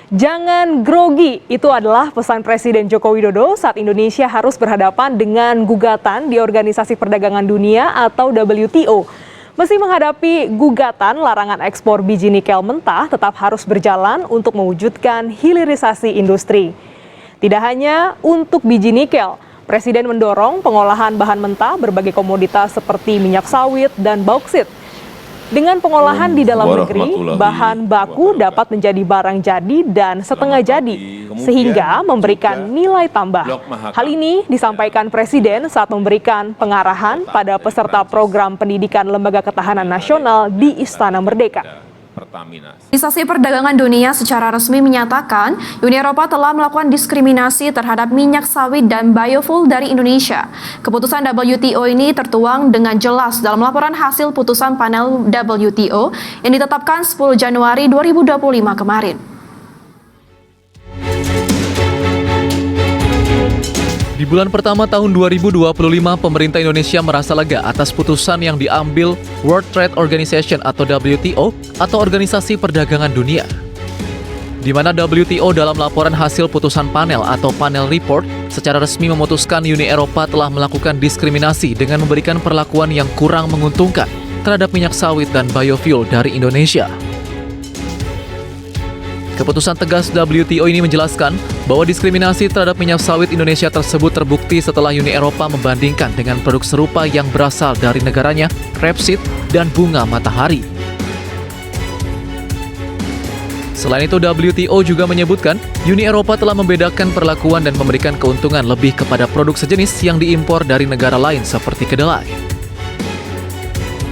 Jangan grogi, itu adalah pesan Presiden Joko Widodo saat Indonesia harus berhadapan dengan gugatan di Organisasi Perdagangan Dunia atau WTO. Meski menghadapi gugatan, larangan ekspor biji nikel mentah tetap harus berjalan untuk mewujudkan hilirisasi industri. Tidak hanya untuk biji nikel, Presiden mendorong pengolahan bahan mentah berbagai komoditas seperti minyak sawit dan bauksit. Dengan pengolahan di dalam negeri, bahan baku dapat menjadi barang jadi dan setengah jadi, sehingga memberikan nilai tambah. Hal ini disampaikan Presiden saat memberikan pengarahan pada peserta program pendidikan Lembaga Ketahanan Nasional di Istana Merdeka. Organisasi Perdagangan Dunia secara resmi menyatakan Uni Eropa telah melakukan diskriminasi terhadap minyak sawit dan biofuel dari Indonesia. Keputusan WTO ini tertuang dengan jelas dalam laporan hasil putusan panel WTO yang ditetapkan 10 Januari 2025 kemarin. Di bulan pertama tahun 2025, pemerintah Indonesia merasa lega atas putusan yang diambil World Trade Organization atau WTO atau Organisasi Perdagangan Dunia. Di mana WTO dalam laporan hasil putusan panel atau panel report secara resmi memutuskan Uni Eropa telah melakukan diskriminasi dengan memberikan perlakuan yang kurang menguntungkan terhadap minyak sawit dan biofuel dari Indonesia. Keputusan tegas WTO ini menjelaskan bahwa diskriminasi terhadap minyak sawit Indonesia tersebut terbukti setelah Uni Eropa membandingkan dengan produk serupa yang berasal dari negaranya, rapeseed dan bunga matahari. Selain itu, WTO juga menyebutkan Uni Eropa telah membedakan perlakuan dan memberikan keuntungan lebih kepada produk sejenis yang diimpor dari negara lain seperti kedelai.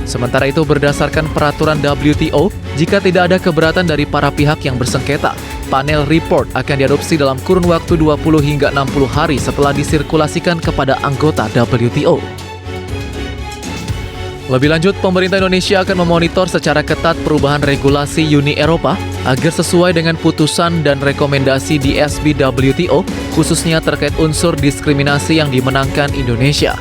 Sementara itu, berdasarkan peraturan WTO, jika tidak ada keberatan dari para pihak yang bersengketa, panel report akan diadopsi dalam kurun waktu 20 hingga 60 hari setelah disirkulasikan kepada anggota WTO. Lebih lanjut, pemerintah Indonesia akan memonitor secara ketat perubahan regulasi Uni Eropa agar sesuai dengan putusan dan rekomendasi di SBWTO, khususnya terkait unsur diskriminasi yang dimenangkan Indonesia.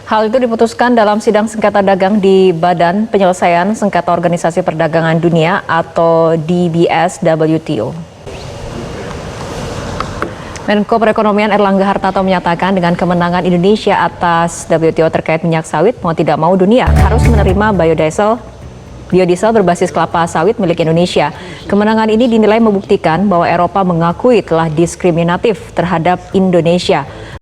Hal itu diputuskan dalam sidang sengketa dagang di Badan Penyelesaian Sengketa Organisasi Perdagangan Dunia atau DBS WTO. Menko Perekonomian Erlangga Hartarto menyatakan dengan kemenangan Indonesia atas WTO terkait minyak sawit, mau tidak mau dunia harus menerima biodiesel berbasis kelapa sawit milik Indonesia. Kemenangan ini dinilai membuktikan bahwa Eropa mengakui telah diskriminatif terhadap Indonesia.